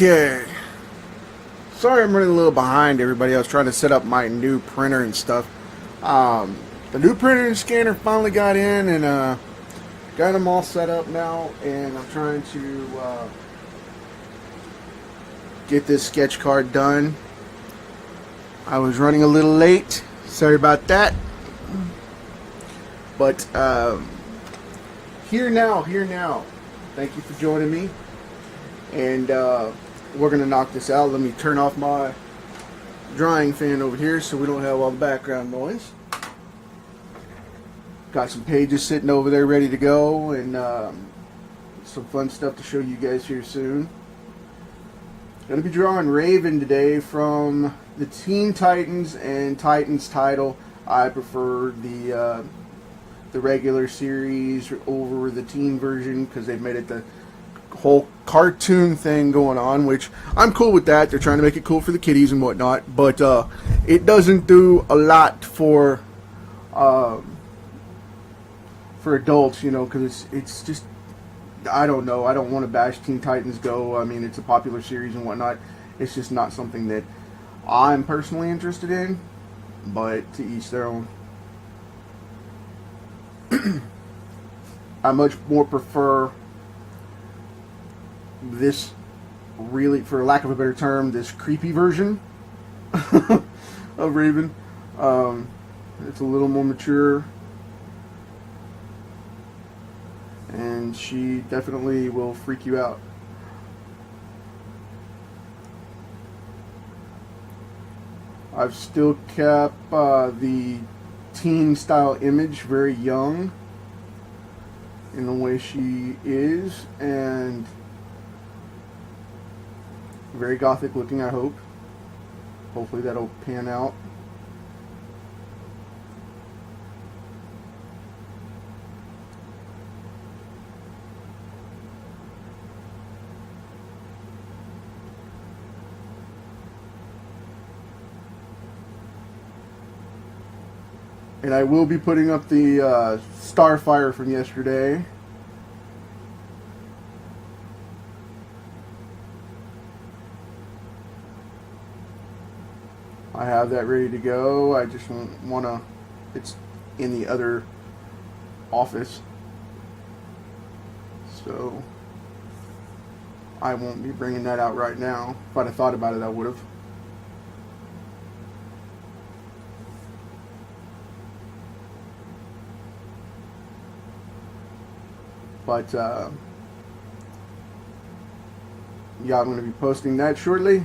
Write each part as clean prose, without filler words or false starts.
Okay. Sorry I'm running a little behind everybody. I was trying to set up my new printer and stuff. The new printer and scanner finally got in and got them all set up now. And I'm trying to get this sketch card done. I was running a little late. Sorry about that. But here now. Thank you for joining me. And we're going to knock this out. Let me turn off my drying fan over here so we don't have all the background noise. Got some pages sitting over there ready to go, and some fun stuff to show you guys here soon. Going to be drawing Raven today from the Teen Titans and Titans title. I prefer the regular series over the teen version because they've made it the whole cartoon thing going on, which I'm cool with that. They're trying to make it cool for the kiddies and whatnot, but it doesn't do a lot for adults, you know, because it's just, I don't know. I don't want to bash Teen Titans Go. I mean, it's a popular series and whatnot. It's just not something that I'm personally interested in, but to each their own. I much more prefer this, really, for lack of a better term, this creepy version of Raven. It's a little more mature, and she definitely will freak you out. I've still kept the teen style image very young in the way she is, and very gothic looking, I hope. Hopefully that'll pan out. And I will be putting up the Starfire from yesterday. I have that ready to go. I just want to, it's in the other office, so I won't be bringing that out right now. If I'd have thought about it, I would have. But yeah, I'm going to be posting that shortly.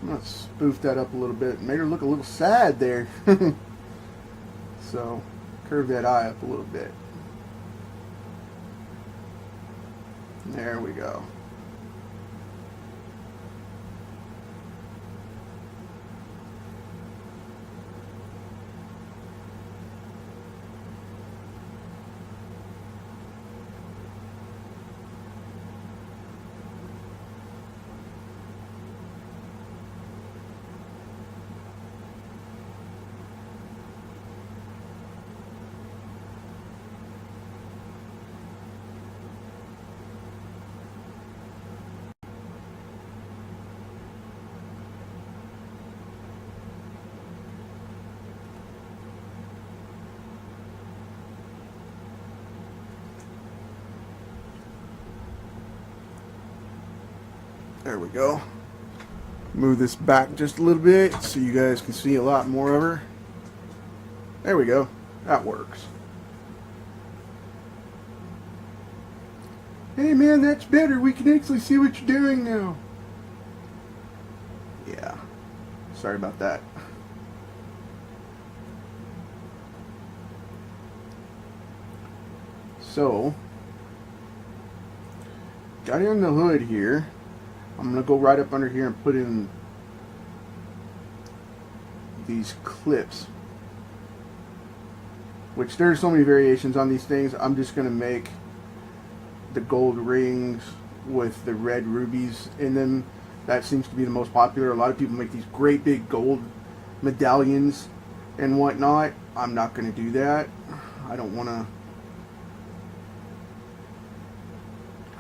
I'm going to spoof that up a little bit. Made her look a little sad there. So, curve that eye up a little bit. There we go. There we go. Move this back just a little bit so you guys can see a lot more of her. There we go. That works. Hey man, that's better. We can actually see what you're doing now. Yeah. Sorry about that. So, got it on the hood here. I'm going to go right up under here and put in these clips, which there's so many variations on these things. I'm just going to make the gold rings with the red rubies in them. That seems to be the most popular. A lot of people make these great big gold medallions and whatnot. I'm not going to do that. I don't want to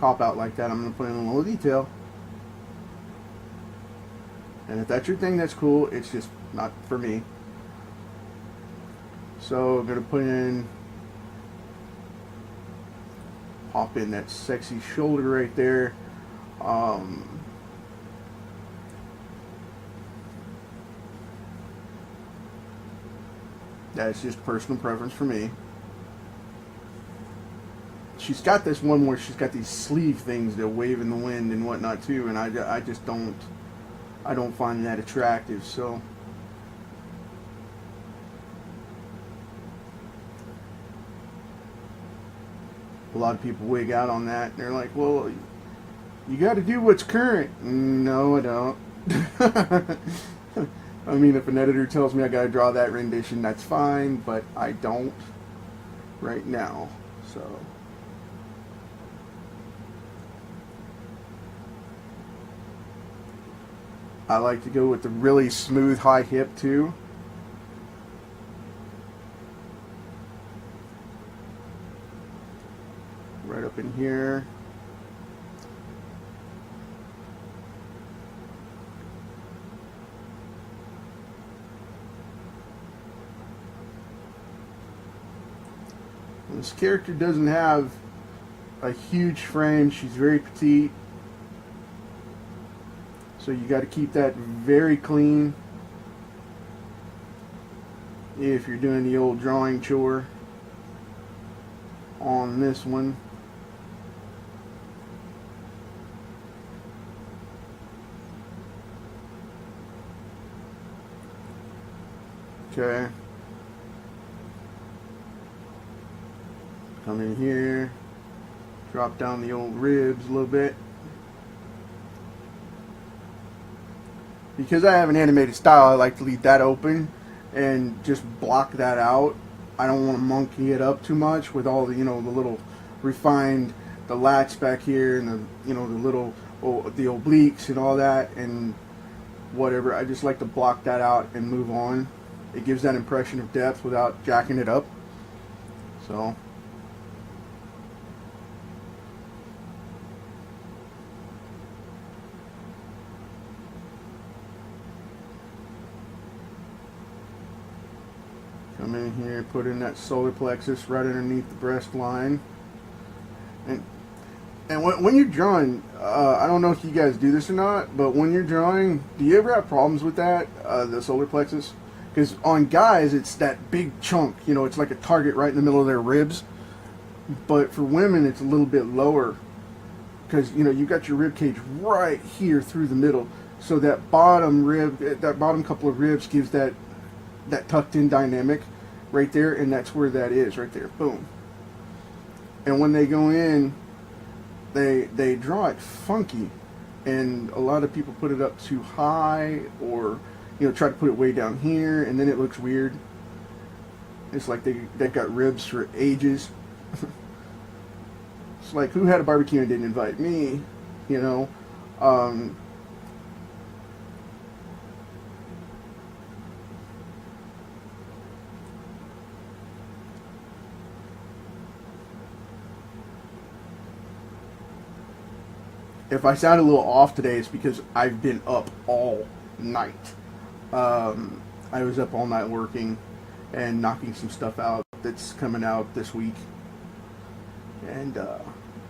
cop out like that. I'm going to put in a little detail. And if that's your thing, that's cool. It's just not for me. So I'm going to put in, pop in that sexy shoulder right there. That's just personal preference for me. She's got this one where she's got these sleeve things that wave in the wind and whatnot too, and I just don't find that attractive. So a lot of people wig out on that, and they're like, well, you got to do what's current. No, I don't. I mean, if an editor tells me I got to draw that rendition, that's fine, but I don't right now. So I like to go with the really smooth high hip too. Right up in here. This character doesn't have a huge frame. She's very petite. So you got to keep that very clean if you're doing the old drawing chore on this one. Okay. Come in here, drop down the old ribs a little bit. Because I have an animated style, I like to leave that open and just block that out. I don't want to monkey it up too much with all the, the little refined, the lats back here and the, the little, the obliques and all that and whatever. I just like to block that out and move on. It gives that impression of depth without jacking it up. So come in here, put in that solar plexus right underneath the breast line. And when you're drawing, I don't know if you guys do this or not, but when you're drawing, do you ever have problems with that, the solar plexus? Because on guys, it's that big chunk, it's like a target right in the middle of their ribs. But for women, it's a little bit lower. Because, you got your rib cage right here through the middle. So that bottom rib, that bottom couple of ribs gives that tucked in dynamic right there, and that's where that is right there. Boom. And when they go in, they draw it funky, and a lot of people put it up too high, or try to put it way down here, and then it looks weird. It's like they got ribs for ages. It's like, who had a barbecue and didn't invite me? If I sound a little off today, it's because I've been up all night. I was up all night working and knocking some stuff out that's coming out this week. And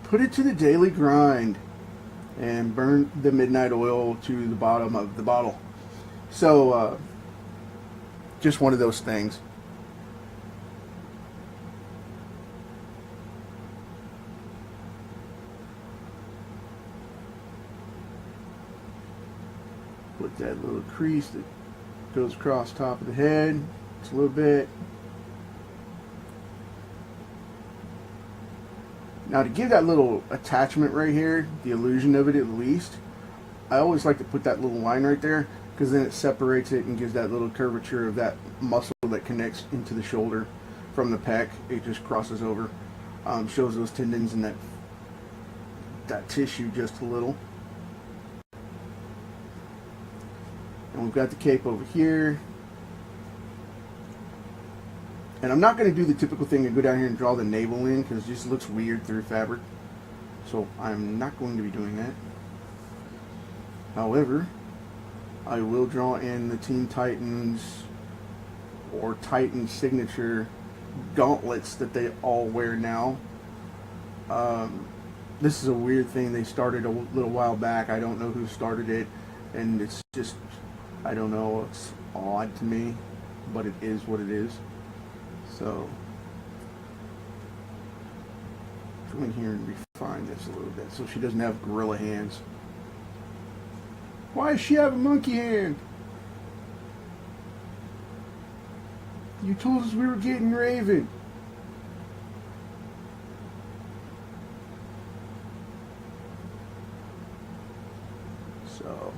put it to the daily grind and burn the midnight oil to the bottom of the bottle. So, just one of those things. Put that little crease that goes across top of the head just a little bit. Now to give that little attachment right here, the illusion of it at least, I always like to put that little line right there, because then it separates it and gives that little curvature of that muscle that connects into the shoulder from the pec. It just crosses over, shows those tendons and that tissue just a little. And we've got the cape over here. And I'm not going to do the typical thing and go down here and draw the navel in, because it just looks weird through fabric. So I'm not going to be doing that. However, I will draw in the Teen Titans or Titan signature gauntlets that they all wear now. This is a weird thing they started a little while back. I don't know who started it, and it's just, I don't know, it's odd to me, but it is what it is. So, go in here and refine this a little bit so she doesn't have gorilla hands. Why does she have a monkey hand? You told us we were getting Raven. So,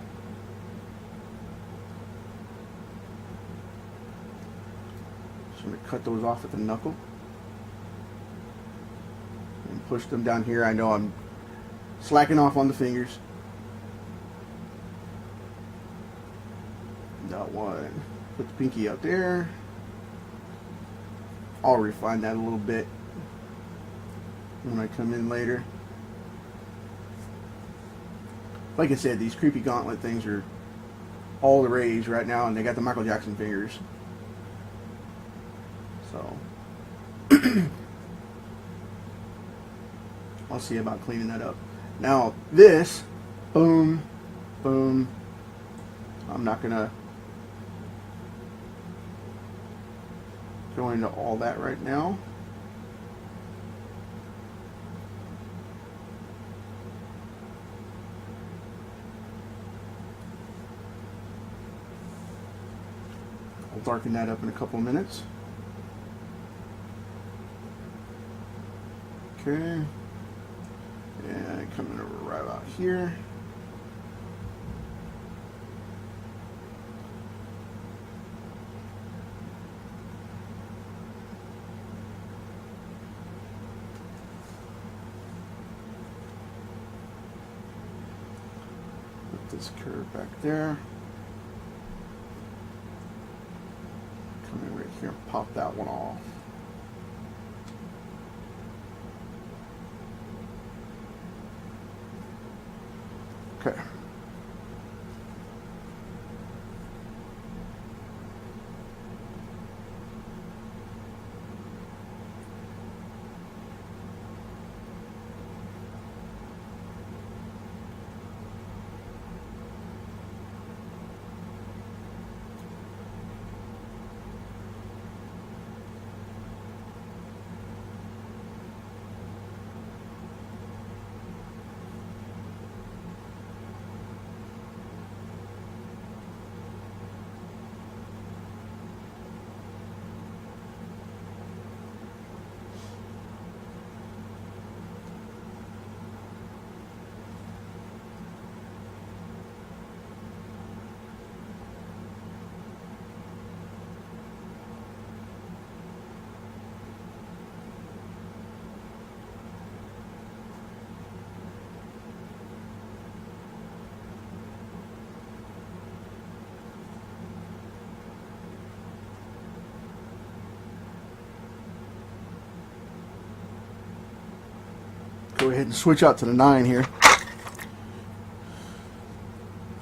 I'm going to cut those off at the knuckle and push them down here. I know I'm slacking off on the fingers. Got one. Put the pinky out there. I'll refine that a little bit when I come in later. Like I said, these creepy gauntlet things are all the rage right now, and they got the Michael Jackson fingers. So, I'll see about cleaning that up. Now, this, boom, boom, I'm not going to go into all that right now. I'll darken that up in a couple of minutes. Okay. And coming over right about here. Put this curve back there. Come in right here and pop that one off. Okay. Go ahead and switch out to the 9 here.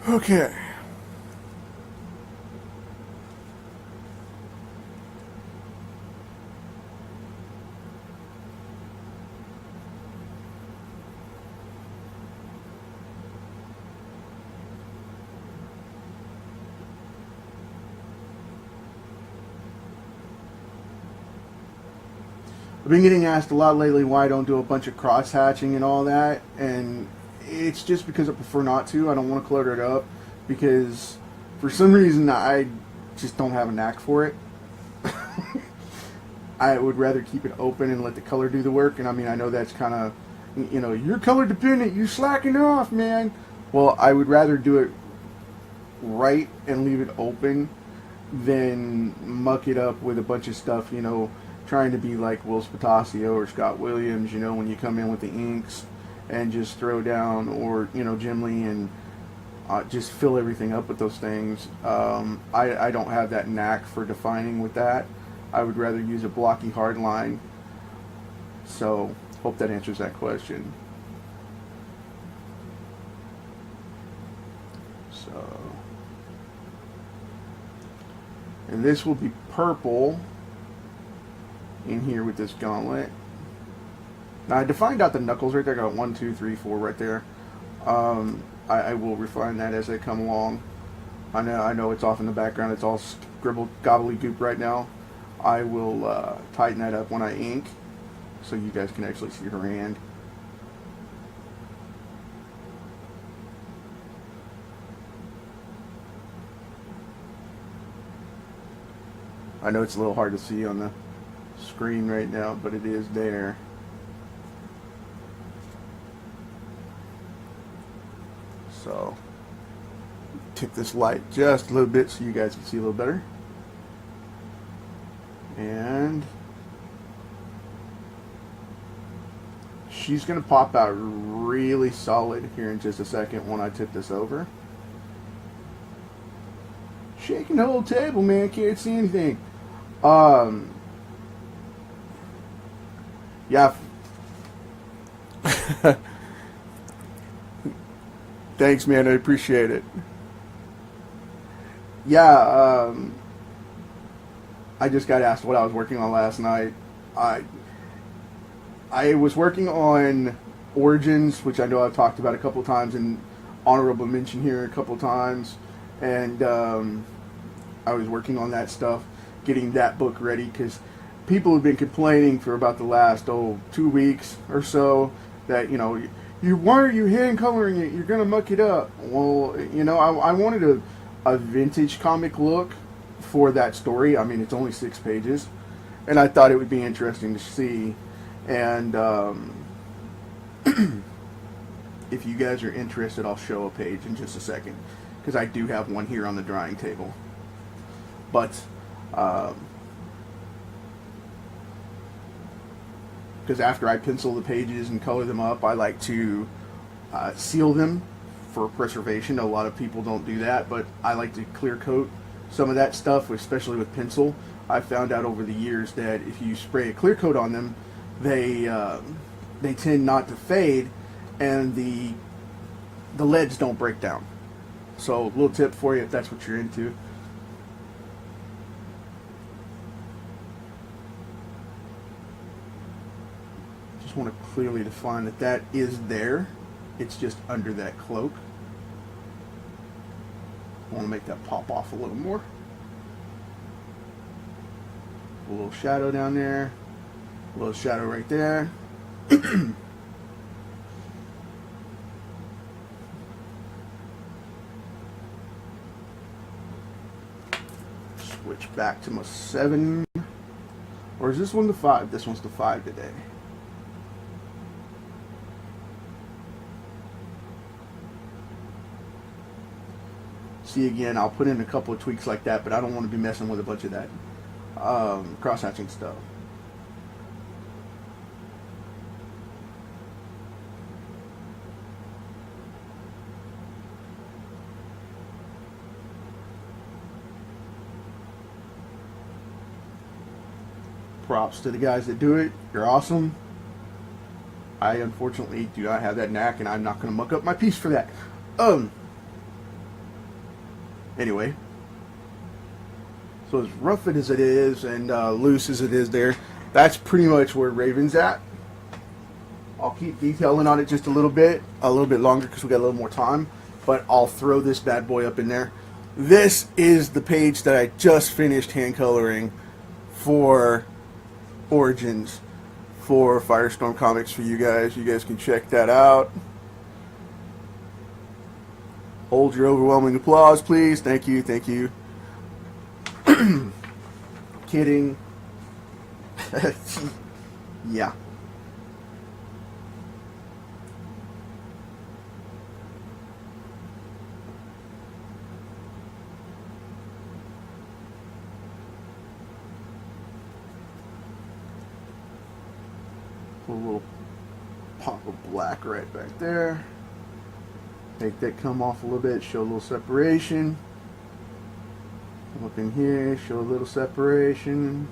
Okay. I've been getting asked a lot lately why I don't do a bunch of cross hatching and all that, and it's just because I prefer not to. I don't want to clutter it up because for some reason I just don't have a knack for it. I would rather keep it open and let the color do the work, and I mean, I know that's kind of, you know, you're color dependent, you slacking off, man. Well, I would rather do it right and leave it open than muck it up with a bunch of stuff, you know, trying to be like Will Spatasio or Scott Williams, you know, when you come in with the inks and just throw down, or, you know, Jim Lee, and just fill everything up with those things. I don't have that knack for defining with that. I would rather use a blocky hard line. So, hope that answers that question. And this will be purple in here with this gauntlet. Now I defined out the knuckles right there. I got 1, 2, 3, 4 right there. I will refine that as they come along. I know it's off in the background. It's all scribbled gobbledygook right now. I will tighten that up when I ink, so you guys can actually see her hand. I know it's a little hard to see on the screen right now, but it is there. So, tip this light just a little bit so you guys can see a little better. And she's going to pop out really solid here in just a second when I tip this over. Shaking the whole table, man. Can't see anything. Yeah. Thanks, man. I appreciate it. Yeah, I just got asked what I was working on last night. I was working on Origins, which I know I've talked about a couple times, and honorable mention here a couple times. And I was working on that stuff, getting that book ready, because people have been complaining for about the last 2 weeks or so that, why are you hand coloring it? You're gonna muck it up. Well, I wanted a vintage comic look for that story. I mean, it's only 6 pages, and I thought it would be interesting to see. And if you guys are interested, I'll show a page in just a second, because I do have one here on the drying table. But because after I pencil the pages and color them up, I like to seal them for preservation. A lot of people don't do that, but I like to clear coat some of that stuff, especially with pencil. I've found out over the years that if you spray a clear coat on them, they tend not to fade, and the leads don't break down. So, a little tip for you if that's what you're into. Just want to clearly define that is there. It's just under that cloak. I want to make that pop off a little more. A little shadow down there. A little shadow right there. Switch back to my 7. Or is this one the 5? This one's the 5 today. See, again, I'll put in a couple of tweaks like that, but I don't want to be messing with a bunch of that cross-hatching stuff. Props to the guys that do it. You're awesome. I unfortunately do not have that knack, and I'm not going to muck up my piece for that. Anyway, so as rough as it is and loose as it is there, that's pretty much where Raven's at. I'll keep detailing on it just a little bit longer because we got a little more time, but I'll throw this bad boy up in there. This is the page that I just finished hand coloring for Origins for Firestorm Comics for you guys. You guys can check that out. Hold your overwhelming applause, please. Thank you, thank you. Kidding. Yeah. Put a little pop of black right back there. Make that come off a little bit, show a little separation. Look in here, show a little separation.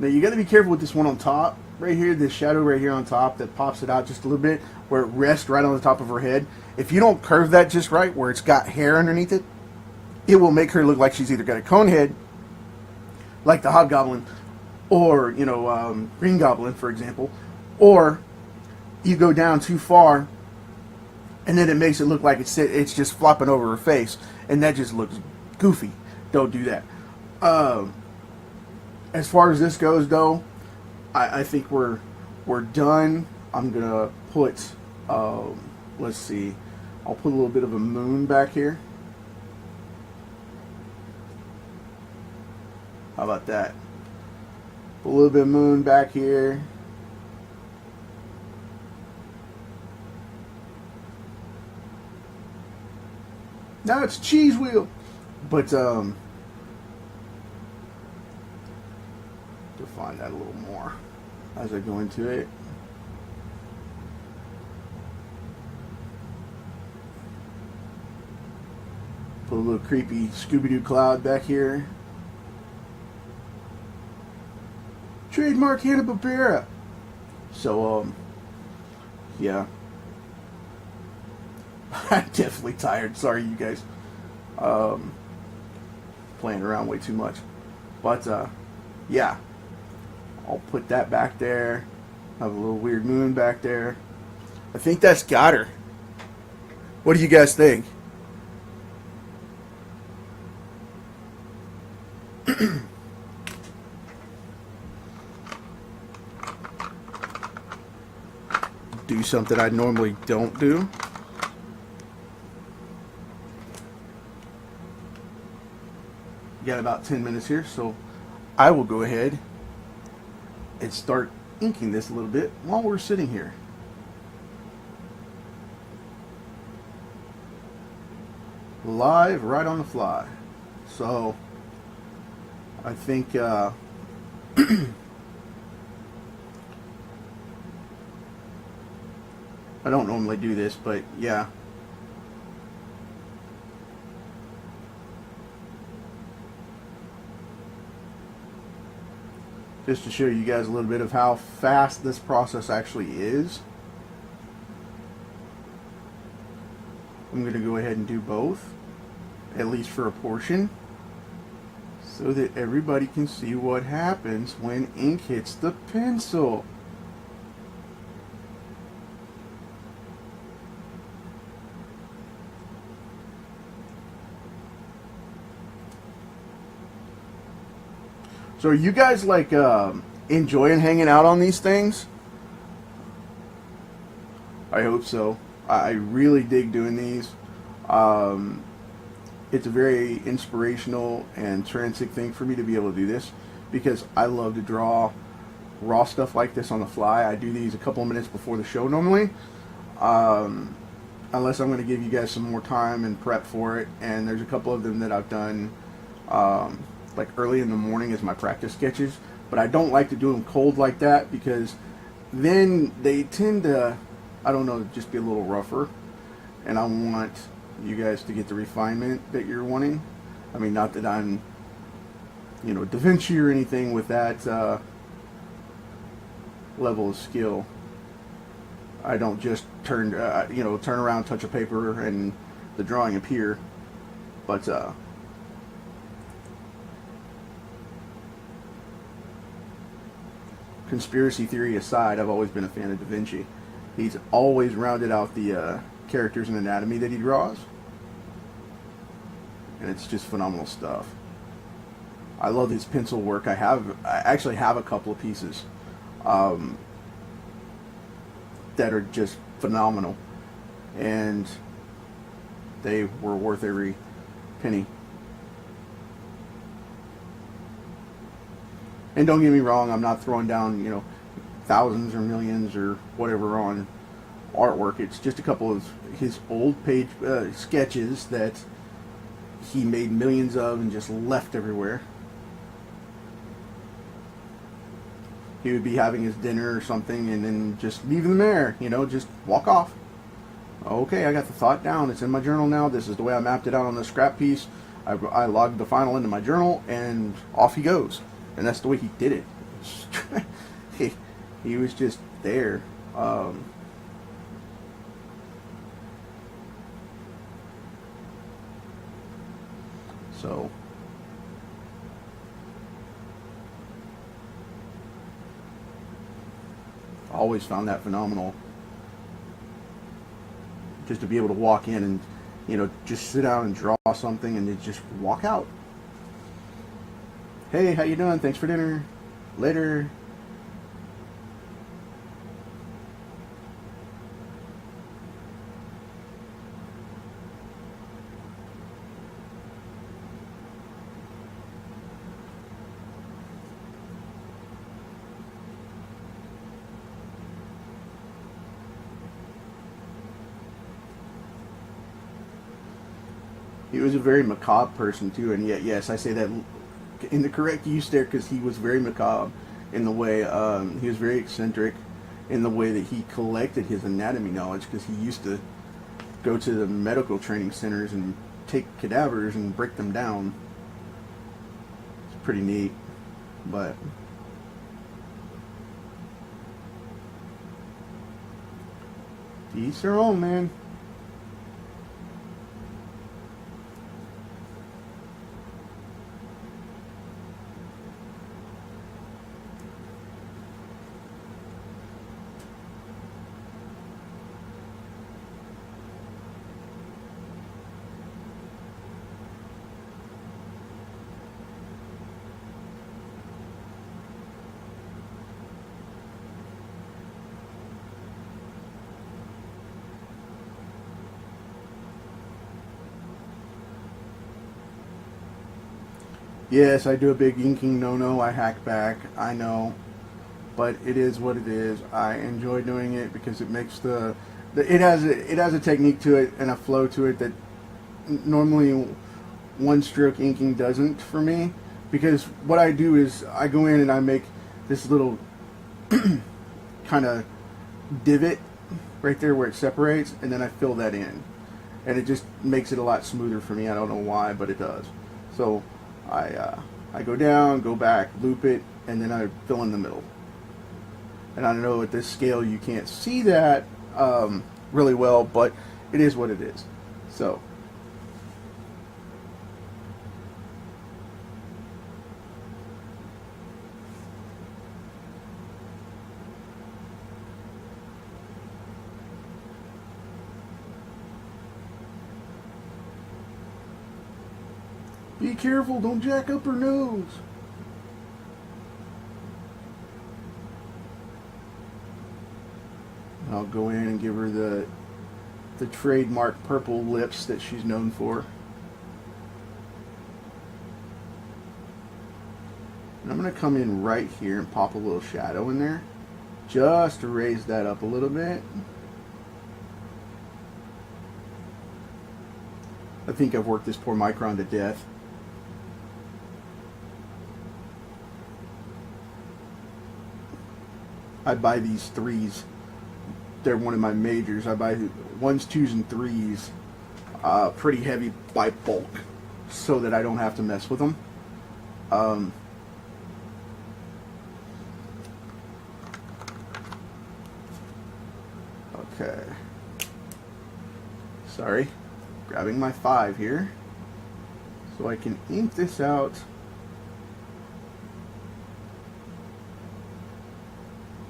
Now you got to be careful with this one on top right here, this shadow right here on top that pops it out just a little bit, where it rests right on the top of her head. If you don't curve that just right, where it's got hair underneath it, it will make her look like she's either got a cone head, like the Hobgoblin, or, you know, Green Goblin, for example, or you go down too far, and then it makes it look like it's just flopping over her face, and that just looks goofy. Don't do that. As far as this goes, though, I think we're done. I'm gonna put, let's see, I'll put a little bit of a moon back here. How about that? Put a little bit of moon back here. Now it's cheese wheel, but define that a little more as I go into it. Put a little creepy Scooby-Doo cloud back here. Trademark Hanna-Barbera. So, yeah. I'm definitely tired. Sorry, you guys. Playing around way too much. But, yeah. I'll put that back there. Have a little weird moon back there. I think that's got her. What do you guys think? Do something I normally don't do. Got about 10 minutes here, so I will go ahead and start inking this a little bit while we're sitting here. Live right on the fly. So I think I don't normally do this, but yeah. Just to show you guys a little bit of how fast this process actually is. I'm going to go ahead and do both, at least for a portion, so that everybody can see what happens when ink hits the pencil. So are you guys like enjoying hanging out on these things? I hope so. I really dig doing these. It's a very inspirational and intrinsic thing for me to be able to do this, because I love to draw raw stuff like this on the fly. I do these a couple of minutes before the show normally, unless I'm going to give you guys some more time and prep for it. And there's a couple of them that I've done like early in the morning as my practice sketches, but I don't like to do them cold like that, because then they tend to, I don't know, just be a little rougher, and I want you guys to get the refinement that you're wanting. I mean, not that I'm, you know, Da Vinci or anything with that level of skill. I don't just turn around, touch a paper, and the drawing appear. But conspiracy theory aside, I've always been a fan of Da Vinci. He's always rounded out the characters and anatomy that he draws, and it's just phenomenal stuff. I love his pencil work. I actually have a couple of pieces that are just phenomenal, and they were worth every penny. And don't get me wrong, I'm not throwing down, you know, thousands or millions or whatever on artwork. It's just a couple of his old page sketches that he made millions of and just left everywhere. He would be having his dinner or something and then just leave them there, you know, just walk off. Okay, I got the thought down. It's in my journal now. This is the way I mapped it out on the scrap piece. I logged the final into my journal, and off he goes. And that's the way he did it. he was just there. So always found that phenomenal, just to be able to walk in and, you know, just sit down and draw something and then just walk out. Hey, how you doing? Thanks for dinner. Later. He was a very macabre person too, and yet, yes, I say that in the correct use there, because he was very macabre in the way he was very eccentric in the way that he collected his anatomy knowledge, because he used to go to the medical training centers and take cadavers and break them down. It's pretty neat, but to each their own, man. Yes, I do a big inking no-no. I hack back. I know, but it is what it is. I enjoy doing it because it makes it has a technique to it and a flow to it that normally one-stroke inking doesn't for me. Because what I do is I go in and I make this little kind of divot right there where it separates, and then I fill that in, and it just makes it a lot smoother for me. I don't know why, but it does. So I go down, go back, loop it, and then I fill in the middle. And I know at this scale you can't see that really well, but it is what it is. So be careful, don't jack up her nose. I'll go in and give her the trademark purple lips that she's known for. And I'm going to come in right here and pop a little shadow in there, just to raise that up a little bit. I think I've worked this poor micron to death. I buy these threes. They're one of my majors. I buy ones, twos, and threes pretty heavy by bulk so that I don't have to mess with them. Okay. Sorry. Grabbing my 5 here so I can ink this out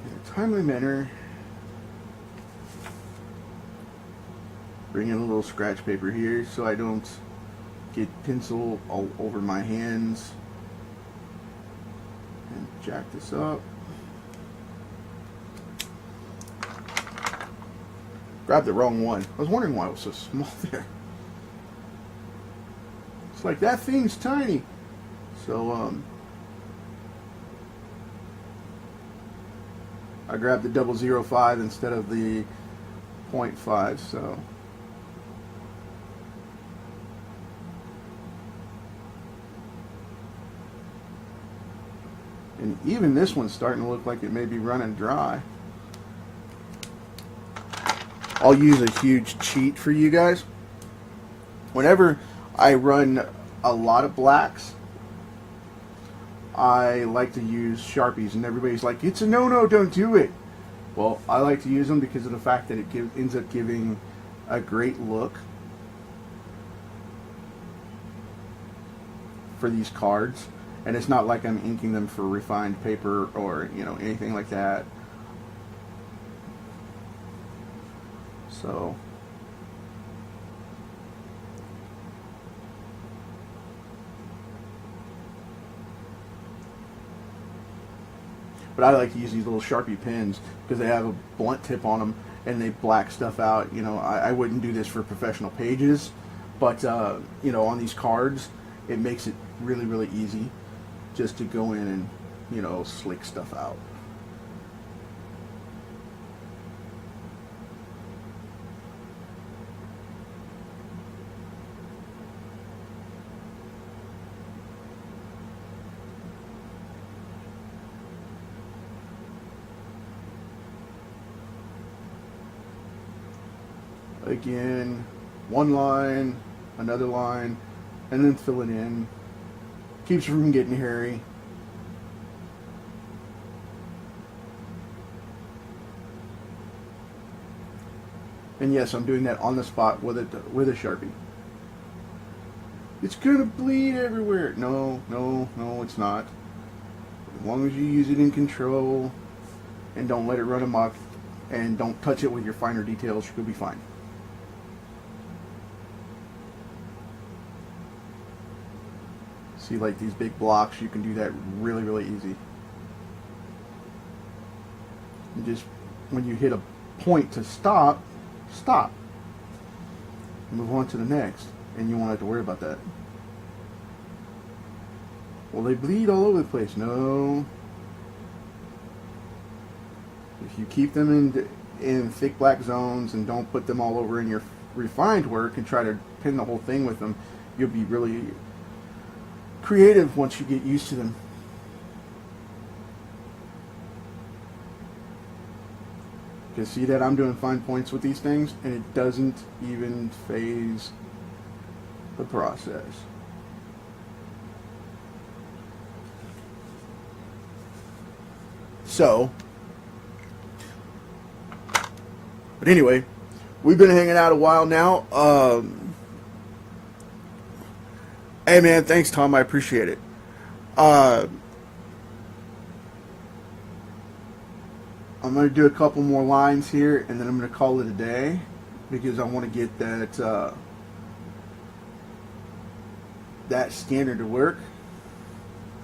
in a timely manner. Bring in a little scratch paper here so I don't get pencil all over my hands. And jack this up. Grabbed the wrong one. I was wondering why it was so small there. It's like, that thing's tiny. So I grabbed the 005 instead of the 0.5, so and even this one's starting to look like it may be running dry. I'll use a huge cheat for you guys. Whenever I run a lot of blacks, I like to use Sharpies, and everybody's like, it's a no-no, don't do it. Well, I like to use them because of the fact that it ends up giving a great look for these cards, and it's not like I'm inking them for refined paper or anything like that. So but I like to use these little Sharpie pens because they have a blunt tip on them and they black stuff out. I wouldn't do this for professional pages, but on these cards, it makes it really, really easy just to go in and slick stuff out. Again, one line, another line, and then fill it in. Keeps you from getting hairy. And yes, I'm doing that on the spot with a Sharpie. It's gonna bleed everywhere. No, it's not. As long as you use it in control and don't let it run amok and don't touch it with your finer details, you'll be fine. See, like these big blocks, you can do that really, really easy. And just when you hit a point to stop. Move on to the next, and you won't have to worry about that. Well, they bleed all over the place. No. If you keep them in thick black zones and don't put them all over in your refined work and try to pin the whole thing with them, you'll be really creative once you get used to them. You see that I'm doing fine points with these things, and it doesn't even phase the process. So, but anyway, we've been hanging out a while now. Hey man, thanks Tom, I appreciate it. I'm going to do a couple more lines here, and then I'm going to call it a day, because I want to get that scanner to work,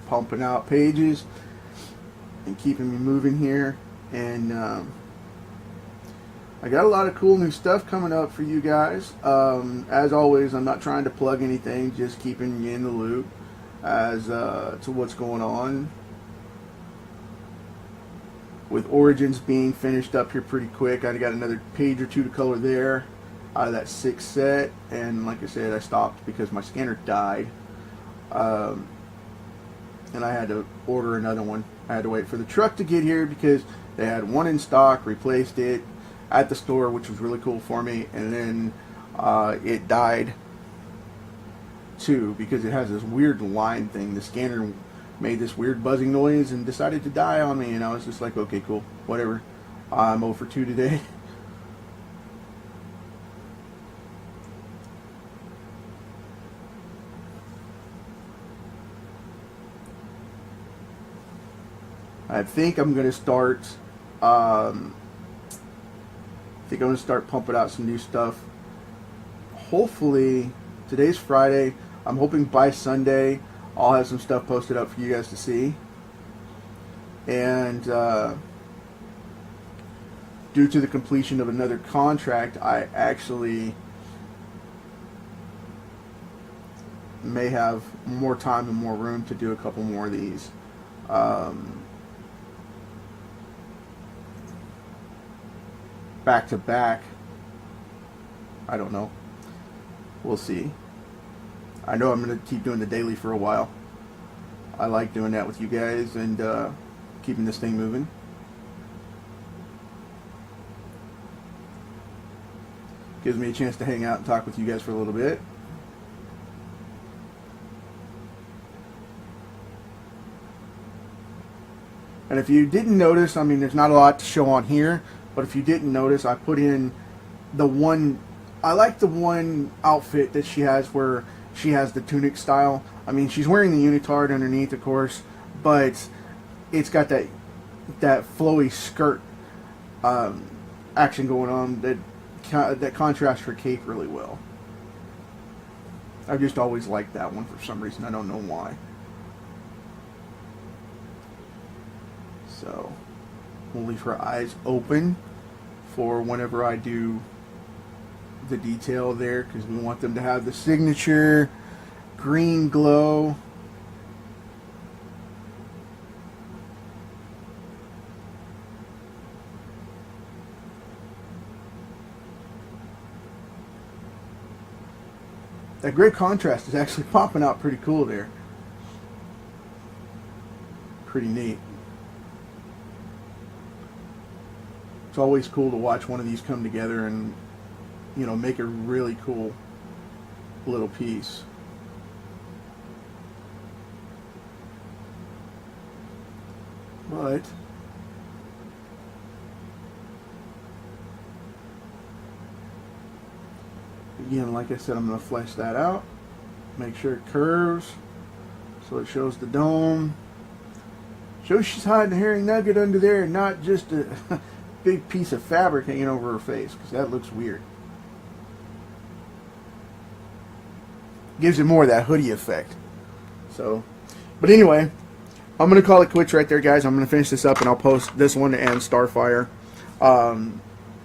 pumping out pages and keeping me moving here. And I got a lot of cool new stuff coming up for you guys. As always, I'm not trying to plug anything, just keeping you in the loop as to what's going on. With Origins being finished up here pretty quick, I got another page or two to color there out of that 6 set, and like I said, I stopped because my scanner died, and I had to order another one. I had to wait for the truck to get here because they had one in stock, replaced it at the store, which was really cool for me, and then it died too because it has this weird line thing. The scanner made this weird buzzing noise and decided to die on me, and I was just like, okay, cool, whatever. I'm 0 for 2 today. I think I'm gonna start pumping out some new stuff. Hopefully, today's Friday. I'm hoping by Sunday I'll have some stuff posted up for you guys to see. And due to the completion of another contract, I actually may have more time and more room to do a couple more of these. Back to back. I don't know. We'll see. I know I'm going to keep doing the daily for a while. I like doing that with you guys and keeping this thing moving. Gives me a chance to hang out and talk with you guys for a little bit. And if you didn't notice, I mean, there's not a lot to show on here, but if you didn't notice, I put in the one, I like the one outfit that she has where she has the tunic style. I mean, she's wearing the unitard underneath, of course, but it's got that flowy skirt action going on that contrasts her cape really well. I've just always liked that one for some reason. I don't know why. So we'll leave her eyes open for whenever I do the detail there, because we want them to have the signature green glow. That gray contrast is actually popping out pretty cool there. Pretty neat. It's always cool to watch one of these come together and, you know, make a really cool little piece. But again, like I said, I'm going to flesh that out, make sure it curves so it shows the dome, shows she's hiding a hairy nugget under there and not just a big piece of fabric hanging over her face, because that looks weird. Gives it more of that hoodie effect. So, but anyway, I'm going to call it quits right there, guys. I'm going to finish this up and I'll post this one and Starfire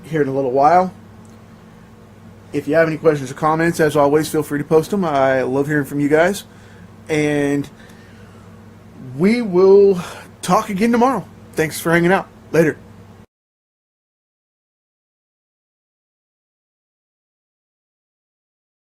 here in a little while. If you have any questions or comments, as always, feel free to post them. I love hearing from you guys. And we will talk again tomorrow. Thanks for hanging out. Later.